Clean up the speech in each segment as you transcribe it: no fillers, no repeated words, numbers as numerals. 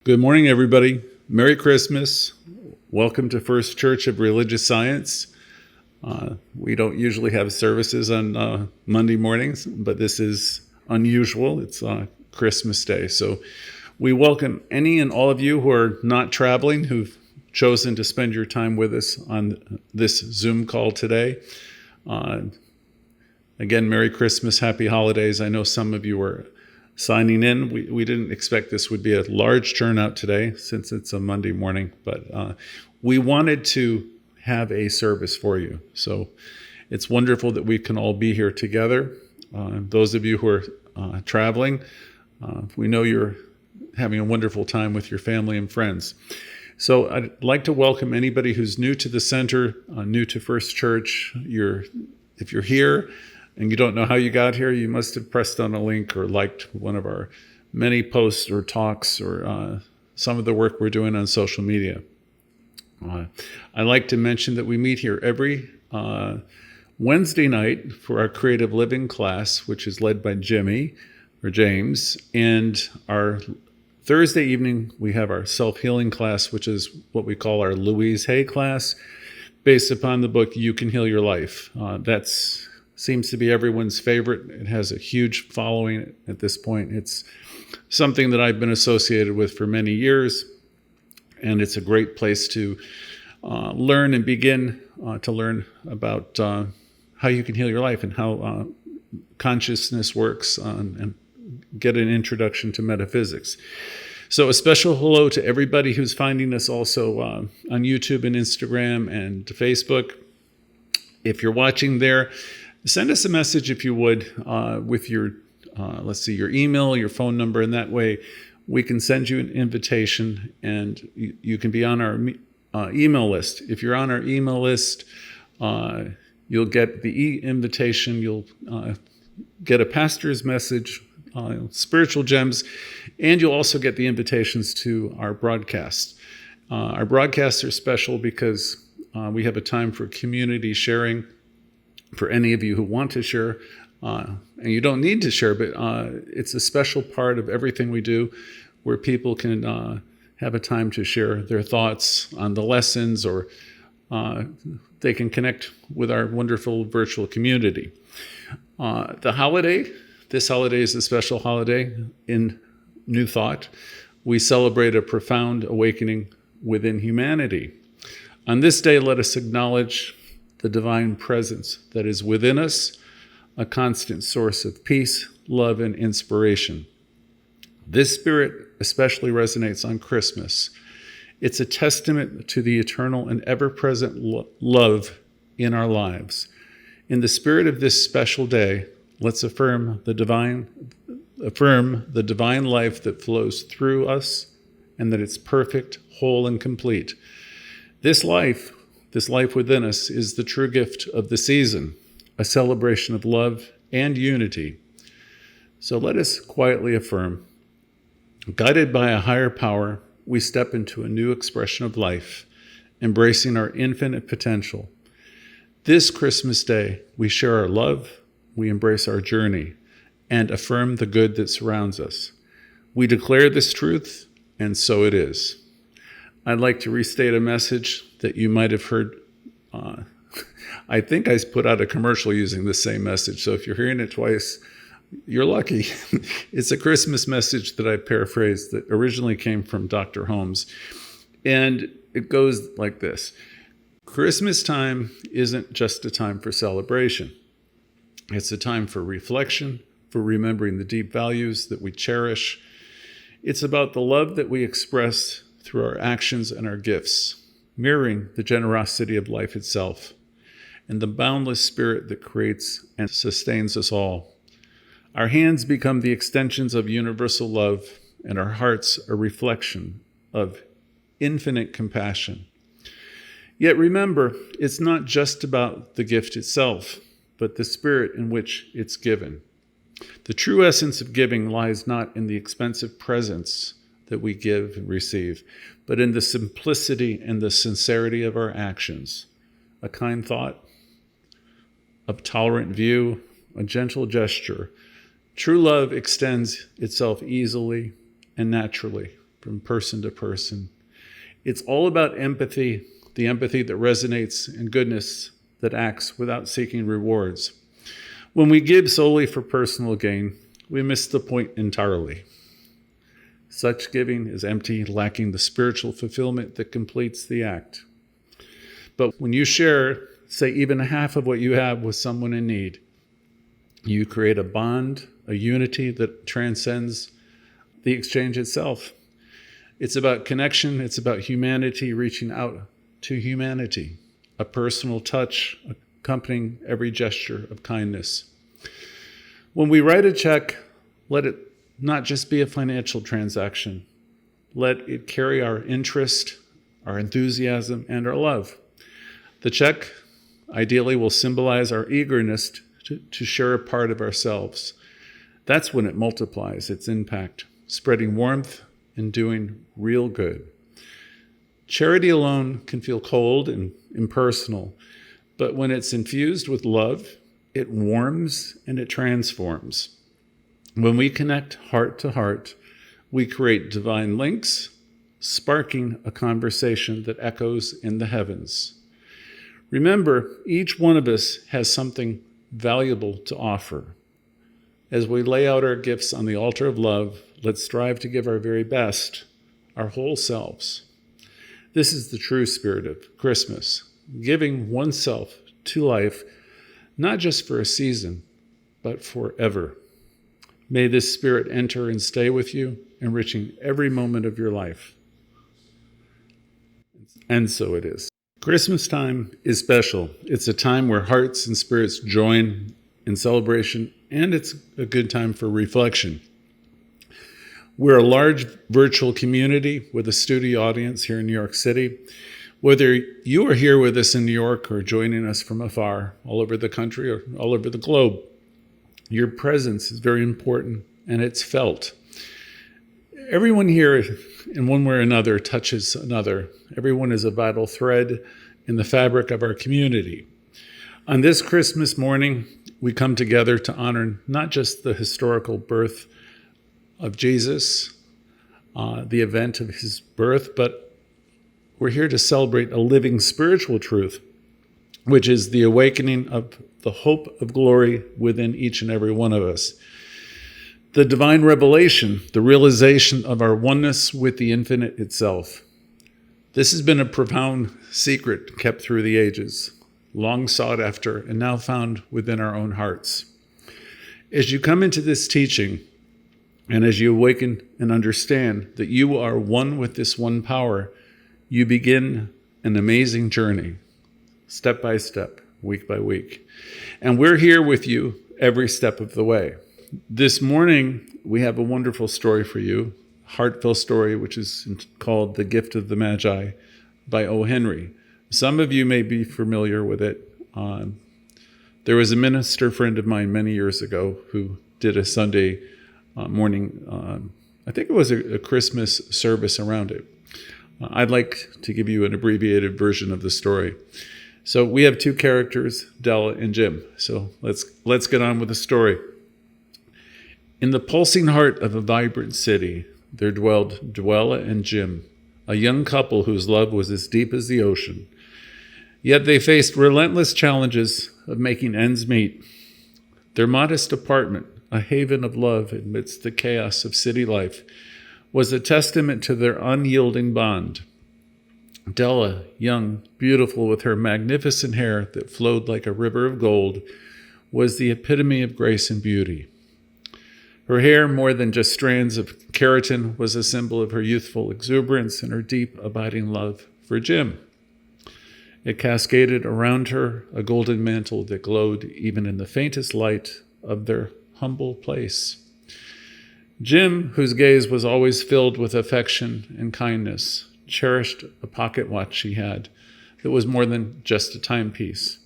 Good morning, everybody. Merry Christmas. Welcome to First Church of Religious Science. We don't usually have services on Monday mornings, but this is unusual. It's Christmas Day. So we welcome any and all of you who are not traveling, who've chosen to spend your time with us on this Zoom call today. Again, Merry Christmas, Happy Holidays. I know some of you are signing in. We didn't expect this would be a large turnout today since it's a Monday morning, but we wanted to have a service for you. So it's wonderful that we can all be here together. Those of you who are traveling, we know you're having a wonderful time with your family and friends. So I'd like to welcome anybody who's new to the center, new to First Church. If you're here and you don't know how you got here, you must have pressed on a link or liked one of our many posts or talks or some of the work we're doing on social media. I like to mention that we meet here every Wednesday night for our creative living class, which is led by James. And our Thursday evening, we have our self-healing class, which is what we call our Louise class, based upon the book, You Can Heal Your Life. That's seems to be everyone's favorite. It has a huge following at this point. It's something that I've been associated with for many years, and it's a great place to learn and begin to learn about how you can heal your life and how consciousness works and get an introduction to metaphysics. So a special hello to everybody who's finding us also on YouTube and Instagram and Facebook. If you're watching there, send us a message if you would with your, your email, your phone number, and that way we can send you an invitation and you can be on our email list. If you're on our email list, you'll get the invitation, you'll get a pastor's message, spiritual gems, and you'll also get the invitations to our broadcast. Our broadcasts are special because we have a time for community sharing. For any of you who want to share, and you don't need to share, but it's a special part of everything we do where people can have a time to share their thoughts on the lessons, or they can connect with our wonderful virtual community. This holiday is a special holiday in New Thought. We celebrate a profound awakening within humanity. On this day, let us acknowledge the divine presence that is within us, a constant source of peace, love, and inspiration. This spirit especially resonates on Christmas. It's a testament to the eternal and ever-present love in our lives. In the spirit of this special day, let's affirm the divine life that flows through us and that it's perfect, whole, and complete. This life within us is the true gift of the season, a celebration of love and unity. So let us quietly affirm, guided by a higher power, we step into a new expression of life, embracing our infinite potential. This Christmas Day, we share our love, we embrace our journey, and affirm the good that surrounds us. We declare this truth, and so it is. I'd like to restate a message that you might have heard. I think I put out a commercial using the same message. So if you're hearing it twice, you're lucky. It's a Christmas message that I paraphrased that originally came from Dr. Holmes. And it goes like this. Christmas time isn't just a time for celebration. It's a time for reflection, for remembering the deep values that we cherish. It's about the love that we express through our actions and our gifts, mirroring the generosity of life itself and the boundless spirit that creates and sustains us all. Our hands become the extensions of universal love, and our hearts a reflection of infinite compassion. Yet remember, it's not just about the gift itself, but the spirit in which it's given. The true essence of giving lies not in the expensive presents that we give and receive, but in the simplicity and the sincerity of our actions. A kind thought, a tolerant view, a gentle gesture. True love extends itself easily and naturally, from person to person. It's all about empathy, the empathy that resonates, and goodness that acts without seeking rewards. When we give solely for personal gain, we miss the point entirely. Such giving is empty, lacking the spiritual fulfillment that completes the act. But when you share, say, even half of what you have with someone in need, you create a bond, a unity that transcends the exchange itself. It's about connection. It's about humanity reaching out to humanity, a personal touch accompanying every gesture of kindness. When we write a check, let it not just be a financial transaction. Let it carry our interest, our enthusiasm, and our love. The check ideally will symbolize our eagerness to share a part of ourselves. That's when it multiplies its impact, spreading warmth and doing real good. Charity alone can feel cold and impersonal, but when it's infused with love, it warms and it transforms. When we connect heart to heart, we create divine links, sparking a conversation that echoes in the heavens. Remember, each one of us has something valuable to offer. As we lay out our gifts on the altar of love, let's strive to give our very best, our whole selves. This is the true spirit of Christmas, giving oneself to life, not just for a season, but forever. May this spirit enter and stay with you, enriching every moment of your life. And so it is. Christmas time is special. It's a time where hearts and spirits join in celebration, and it's a good time for reflection. We're a large virtual community with a studio audience here in New York City. Whether you are here with us in New York or joining us from afar, all over the country or all over the globe, your presence is very important, and it's felt. Everyone here, in one way or another, touches another. Everyone is a vital thread in the fabric of our community. On this Christmas morning, we come together to honor not just the historical birth of Jesus, the event of his birth, but we're here to celebrate a living spiritual truth, which is the awakening of the hope of glory within each and every one of us. The divine revelation, the realization of our oneness with the infinite itself. This has been a profound secret kept through the ages, long sought after, and now found within our own hearts. As you come into this teaching, and as you awaken and understand that you are one with this one power, you begin an amazing journey, step by step, week by week. And we're here with you every step of the way. This morning, we have a wonderful story for you, heartfelt story, which is called The Gift of the Magi by O. Henry. Some of you may be familiar with it. There was a minister friend of mine many years ago who did a Sunday morning, I think it was a Christmas service around it. I'd like to give you an abbreviated version of the story. So we have two characters, Della and Jim. So let's get on with the story. In the pulsing heart of a vibrant city, there dwelled Dwella and Jim, a young couple whose love was as deep as the ocean. Yet they faced relentless challenges of making ends meet. Their modest apartment, a haven of love amidst the chaos of city life, was a testament to their unyielding bond. Della, young, beautiful, with her magnificent hair that flowed like a river of gold, was the epitome of grace and beauty. Her hair, more than just strands of keratin, was a symbol of her youthful exuberance and her deep, abiding love for Jim. It cascaded around her, a golden mantle that glowed even in the faintest light of their humble place. Jim, whose gaze was always filled with affection and kindness, cherished a pocket watch he had that was more than just a timepiece.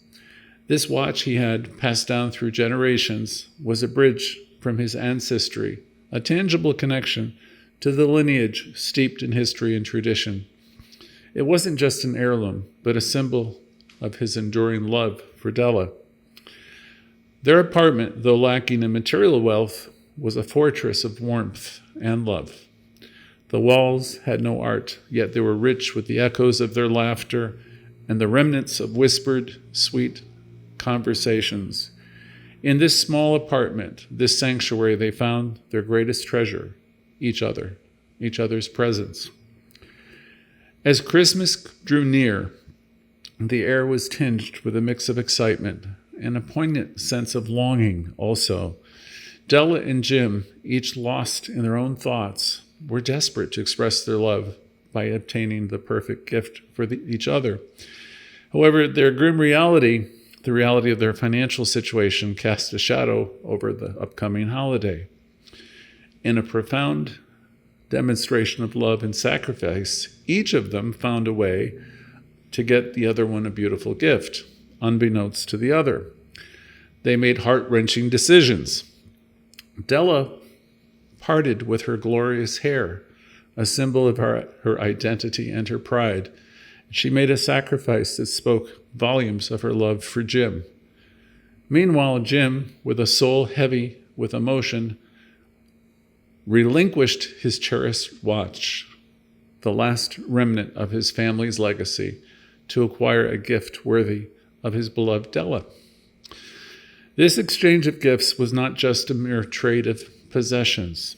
This watch he had, passed down through generations, was a bridge from his ancestry, a tangible connection to the lineage steeped in history and tradition. It wasn't just an heirloom, but a symbol of his enduring love for Della. Their apartment, though lacking in material wealth, was a fortress of warmth and love. The walls had no art, yet they were rich with the echoes of their laughter and the remnants of whispered, sweet conversations. In this small apartment, this sanctuary, they found their greatest treasure, each other's presence. As Christmas drew near, the air was tinged with a mix of excitement and a poignant sense of longing also. Della and Jim, each lost in their own thoughts, were desperate to express their love by obtaining the perfect gift for each other. However, their grim reality, the reality of their financial situation, cast a shadow over the upcoming holiday. In a profound demonstration of love and sacrifice, each of them found a way to get the other one a beautiful gift, unbeknownst to the other. They made heart-wrenching decisions. Della parted with her glorious hair, a symbol of her identity and her pride. She made a sacrifice that spoke volumes of her love for Jim. Meanwhile, Jim, with a soul heavy with emotion, relinquished his cherished watch, the last remnant of his family's legacy, to acquire a gift worthy of his beloved Della. This exchange of gifts was not just a mere trade of possessions.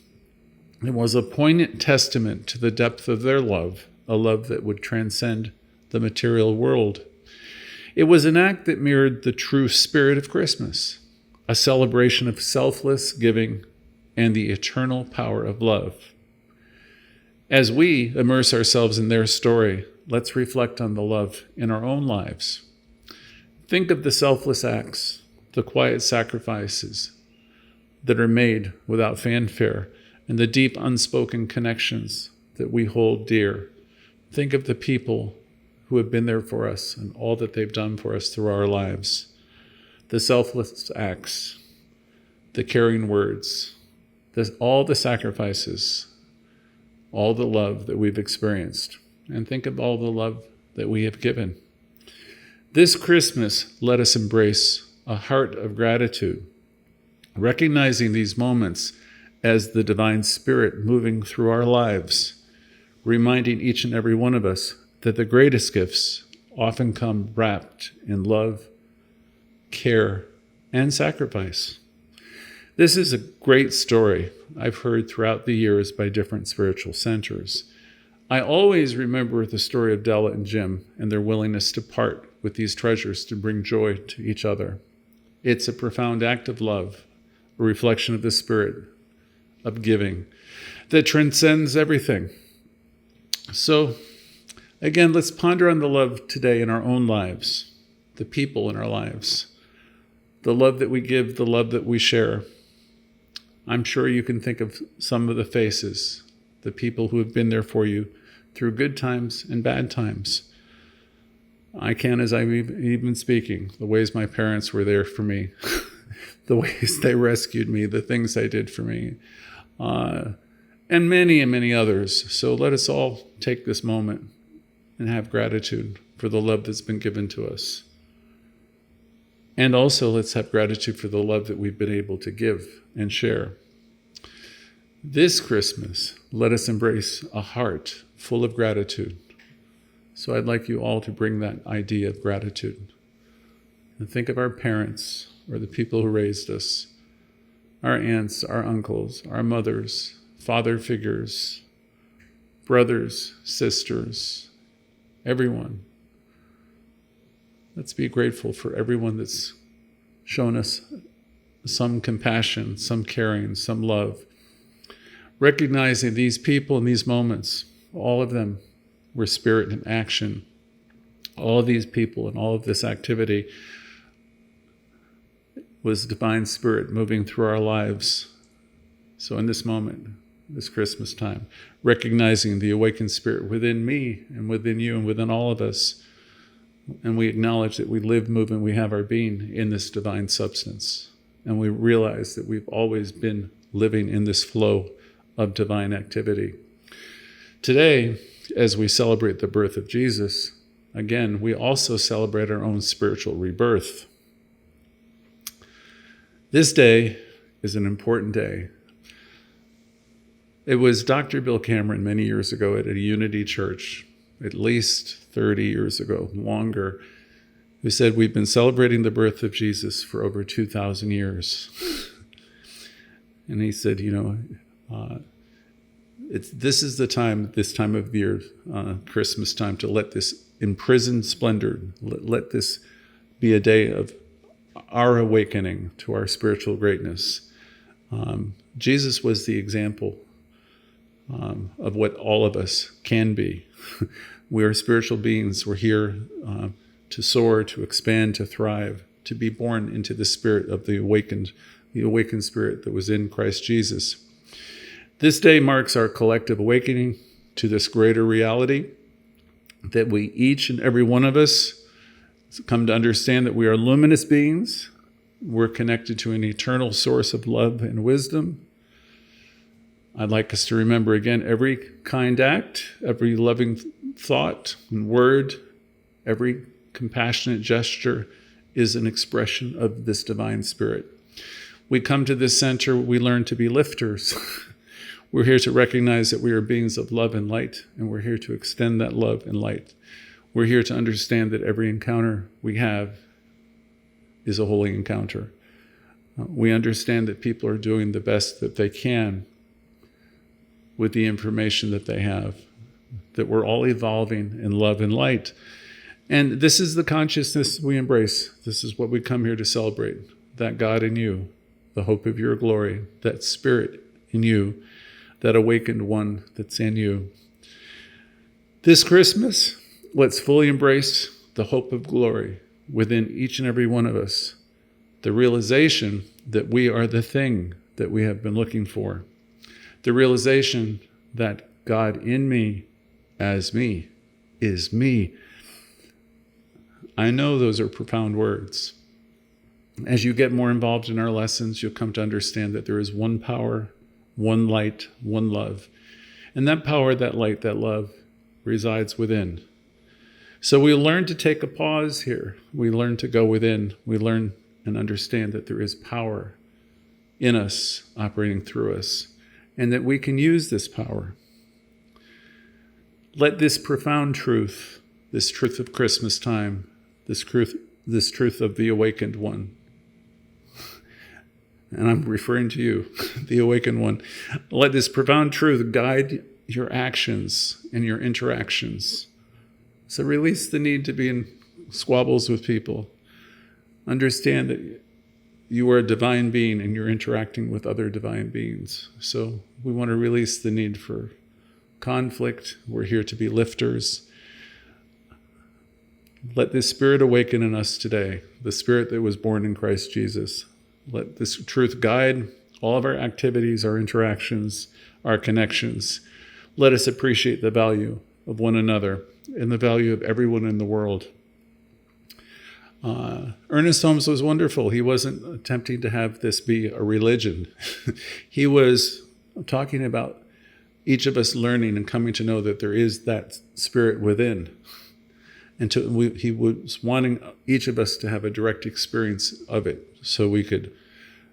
It was a poignant testament to the depth of their love, a love that would transcend the material world. It was an act that mirrored the true spirit of Christmas, a celebration of selfless giving and the eternal power of love. As we immerse ourselves in their story, let's reflect on the love in our own lives. Think of the selfless acts, the quiet sacrifices that are made without fanfare, and the deep unspoken connections that we hold dear. Think of the people who have been there for us and all that they've done for us through our lives. The selfless acts, the caring words, all the sacrifices, all the love that we've experienced. And think of all the love that we have given. This Christmas, let us embrace a heart of gratitude, recognizing these moments as the divine spirit moving through our lives, reminding each and every one of us that the greatest gifts often come wrapped in love, care, and sacrifice. This is a great story I've heard throughout the years by different spiritual centers. I always remember the story of Della and Jim and their willingness to part with these treasures to bring joy to each other. It's a profound act of love, a reflection of the spirit of giving that transcends everything. So, again, let's ponder on the love today in our own lives, the people in our lives, the love that we give, the love that we share. I'm sure you can think of some of the faces, the people who have been there for you through good times and bad times. I can, as I'm even speaking, the ways my parents were there for me, the ways they rescued me, the things they did for me, and many others. So let us all take this moment and have gratitude for the love that's been given to us. And also let's have gratitude for the love that we've been able to give and share. This Christmas, let us embrace a heart full of gratitude. So I'd like you all to bring that idea of gratitude. And think of our parents or the people who raised us, our aunts, our uncles, our mothers, father figures, brothers, sisters, everyone. Let's be grateful for everyone that's shown us some compassion, some caring, some love. Recognizing these people in these moments, all of them were spirit in action. All of these people and all of this activity was divine spirit moving through our lives. So in this moment, this Christmas time, recognizing the awakened spirit within me and within you and within all of us, and we acknowledge that we live, move, and we have our being in this divine substance. And we realize that we've always been living in this flow of divine activity. Today, as we celebrate the birth of Jesus, again, we also celebrate our own spiritual rebirth. This day is an important day. It was Dr. Bill Cameron many years ago at a Unity church, at least 30 years ago, longer, who said, we've been celebrating the birth of Jesus for over 2,000 years. And he said, this is the time, this time of the year, Christmas time, to let this imprisoned splendor, let this be a day of our awakening to our spiritual greatness. Jesus was the example of what all of us can be. We are spiritual beings. We're here to soar, to expand, to thrive, to be born into the spirit of the awakened spirit that was in Christ Jesus. This day marks our collective awakening to this greater reality that we, each and every one of us, come to understand that we are luminous beings. We're connected to an eternal source of love and wisdom. I'd like us to remember again, every kind act, every loving thought and word, every compassionate gesture is an expression of this divine spirit. We come to this center, we learn to be lifters. We're here to recognize that we are beings of love and light, and we're here to extend that love and light. We're here to understand that every encounter we have is a holy encounter. We understand that people are doing the best that they can with the information that they have, that we're all evolving in love and light. And this is the consciousness we embrace. This is what we come here to celebrate, that God in you, the hope of your glory, that spirit in you, that awakened one that's in you. This Christmas, let's fully embrace the hope of glory within each and every one of us, the realization that we are the thing that we have been looking for, the realization that God in me, as me, is me. I know those are profound words. As you get more involved in our lessons, you'll come to understand that there is one power, one light, one love. And that power, that light, that love resides within. So we learn to take a pause here. We learn to go within. We learn and understand that there is power in us, operating through us, and that we can use this power. Let this profound truth, this truth of Christmas time, this truth of the awakened one, and I'm referring to you, the awakened one, let this profound truth guide your actions and your interactions. So release the need to be in squabbles with people. Understand that you are a divine being and you're interacting with other divine beings. So we want to release the need for conflict. We're here to be lifters. Let this spirit awaken in us today, the spirit that was born in Christ Jesus. Let this truth guide all of our activities, our interactions, our connections. Let us appreciate the value of one another and the value of everyone in the world. Ernest Holmes was wonderful. He wasn't attempting to have this be a religion. He was talking about each of us learning and coming to know that there is that spirit within. And he was wanting each of us to have a direct experience of it so we could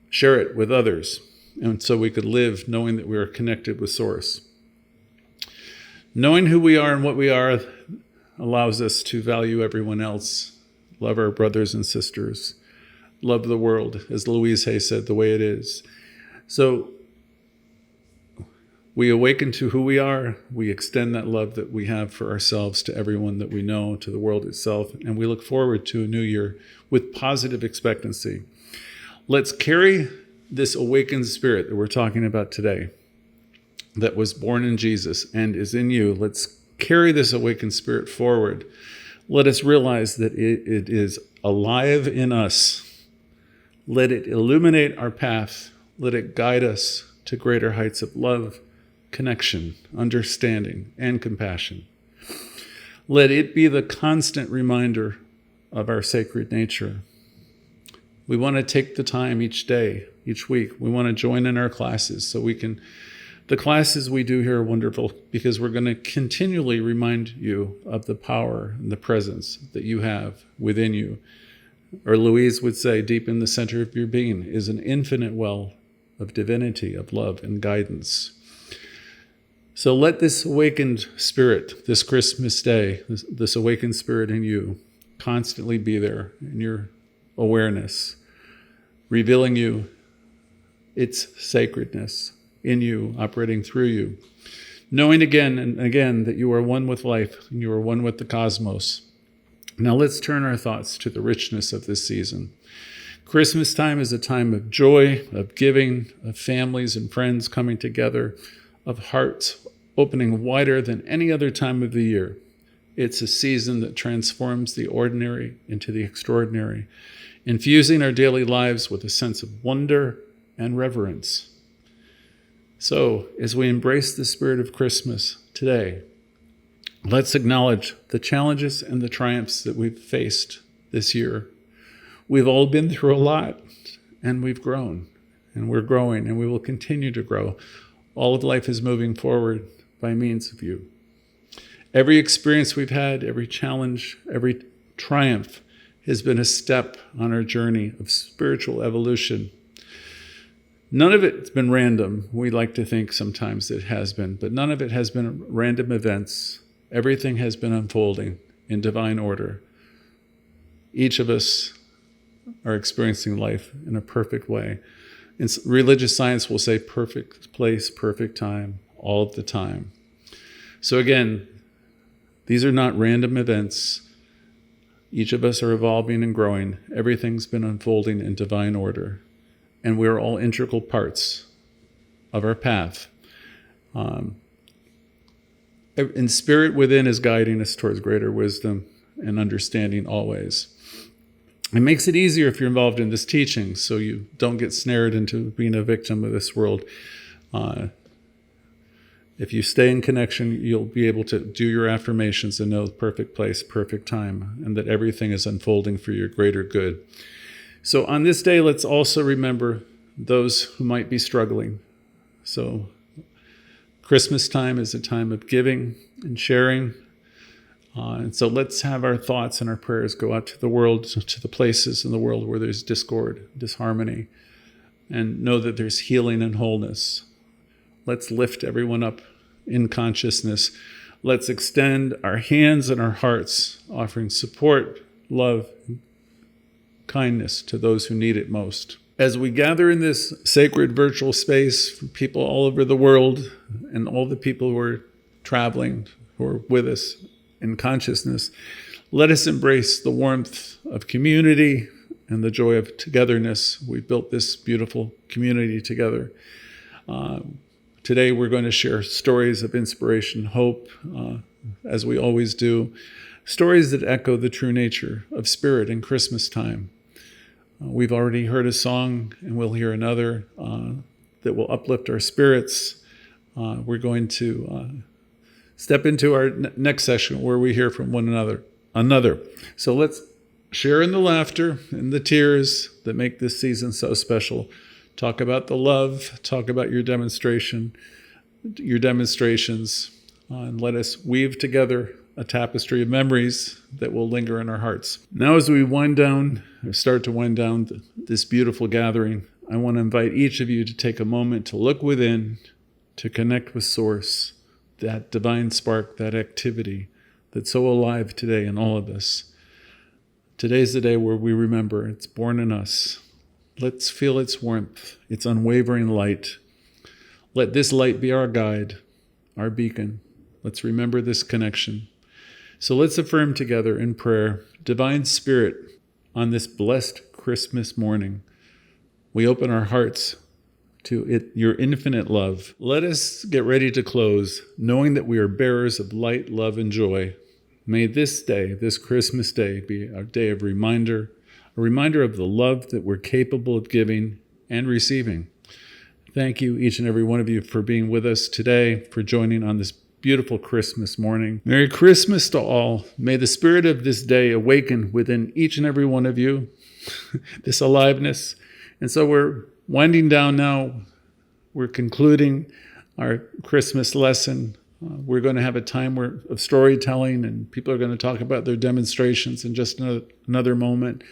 share it with others and so we could live knowing that we are connected with Source. Knowing who we are and what we are allows us to value everyone else, love our brothers and sisters, love the world, as Louise said, the way it is. So we awaken to who we are. We extend that love that we have for ourselves to everyone that we know, to the world itself, and we look forward to a new year with positive expectancy. Let's carry this awakened spirit that we're talking about today, that was born in Jesus and is in you. Let's carry this awakened spirit forward. Let us realize that it is alive in us. Let it illuminate our path. Let it guide us to greater heights of love, connection, understanding, and compassion. Let it be the constant reminder of our sacred nature. We want to take the time each day, each week. We want to join in our classes so we can. The classes we do here are wonderful because we're going to continually remind you of the power and the presence that you have within you. Or Louise would say, deep in the center of your being is an infinite well of divinity, of love and guidance. So let this awakened spirit, this Christmas day, this awakened spirit in you constantly be there in your awareness, revealing you its sacredness in you, operating through you, knowing again and again that you are one with life and you are one with the cosmos. Now let's turn our thoughts to the richness of this season. Christmas time is a time of joy, of giving, of families and friends coming together, of hearts opening wider than any other time of the year. It's a season that transforms the ordinary into the extraordinary, infusing our daily lives with a sense of wonder and reverence. So, as we embrace the spirit of Christmas today, let's acknowledge the challenges and the triumphs that we've faced this year. We've all been through a lot, and we've grown, and we're growing, and we will continue to grow. All of life is moving forward by means of you. Every experience we've had, every challenge, every triumph has been a step on our journey of spiritual evolution. None of it's been random. We like to think sometimes it has been, but none of it has been random events. Everything has been unfolding in divine order. Each of us are experiencing life in a perfect way. In religious science will say perfect place, perfect time, all of the time. So again, these are not random events. Each of us are evolving and growing. Everything's been unfolding in divine order. And we're all integral parts of our path. And spirit within is guiding us towards greater wisdom and understanding always. It makes it easier if you're involved in this teaching, so you don't get snared into being a victim of this world. If you stay in connection, you'll be able to do your affirmations and know the perfect place, perfect time, and that everything is unfolding for your greater good. So on this day, let's also remember those who might be struggling. So Christmas time is a time of giving and sharing. And so let's have our thoughts and our prayers go out to the world, to the places in the world where there's discord, disharmony, and know that there's healing and wholeness. Let's lift everyone up in consciousness. Let's extend our hands and our hearts, offering support, love, and kindness to those who need it most. As we gather in this sacred virtual space for people all over the world and all the people who are traveling, who are with us in consciousness, let us embrace the warmth of community and the joy of togetherness. We built this beautiful community together. Today we're going to share stories of inspiration, hope, as we always do, stories that echo the true nature of spirit in Christmas time. We've already heard a song, and we'll hear another that will uplift our spirits. We're going to step into our next session where we hear from one another. So let's share in the laughter and the tears that make this season so special. Talk about the love, talk about your demonstrations, and let us weave together a tapestry of memories that will linger in our hearts. Now as we start to wind down this beautiful gathering, I want to invite each of you to take a moment to look within, to connect with Source, that divine spark, that activity that's so alive today in all of us. Today's the day where we remember it's born in us. Let's feel its warmth, its unwavering light. Let this light be our guide, our beacon. Let's remember this connection. So let's affirm together in prayer, Divine Spirit, on this blessed Christmas morning, we open our hearts to your infinite love. Let us get ready to close, knowing that we are bearers of light, love, and joy. May this day, this Christmas day, be our day of reminder, a reminder of the love that we're capable of giving and receiving. Thank you, each and every one of you, for being with us today, for joining on this beautiful Christmas morning. Merry Christmas to all. May the spirit of this day awaken within each and every one of you, this aliveness. And so we're winding down now. We're concluding our Christmas lesson. We're going to have a time of storytelling, and people are going to talk about their demonstrations in just another moment.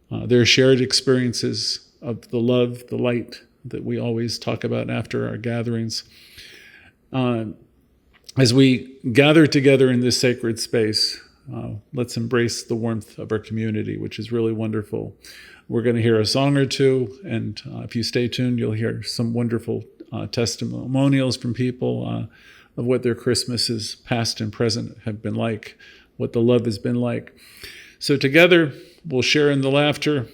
Their shared experiences of the love, the light that we always talk about after our gatherings. As we gather together in this sacred space, let's embrace the warmth of our community, which is really wonderful. We're going to hear a song or two, and if you stay tuned, you'll hear some wonderful testimonials from people of what their Christmases, past and present, have been like, what the love has been like. So together, we'll share in the laughter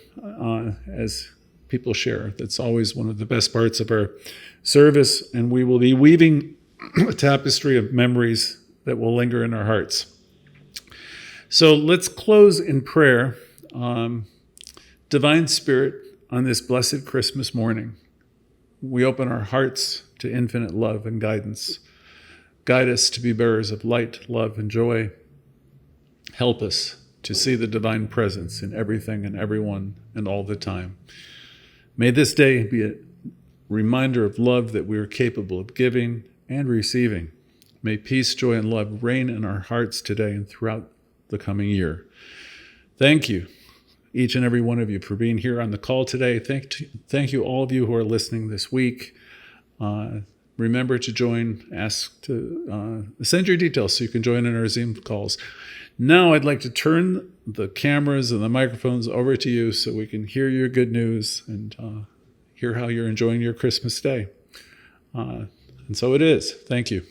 as people share. That's always one of the best parts of our service, and we will be weaving a tapestry of memories that will linger in our hearts. So let's close in prayer. Divine Spirit, on this blessed Christmas morning, we open our hearts to infinite love and guidance. Guide us to be bearers of light, love, and joy. Help us to see the divine presence in everything and everyone and all the time. May this day be a reminder of love that we are capable of giving and receiving. May peace, joy, and love reign in our hearts today and throughout the coming year. Thank you, each and every one of you, for being here on the call today. Thank you, all of you who are listening this week. Remember to join, send your details so you can join in our Zoom calls. Now I'd like to turn the cameras and the microphones over to you so we can hear your good news and hear how you're enjoying your Christmas day. And so it is. Thank you.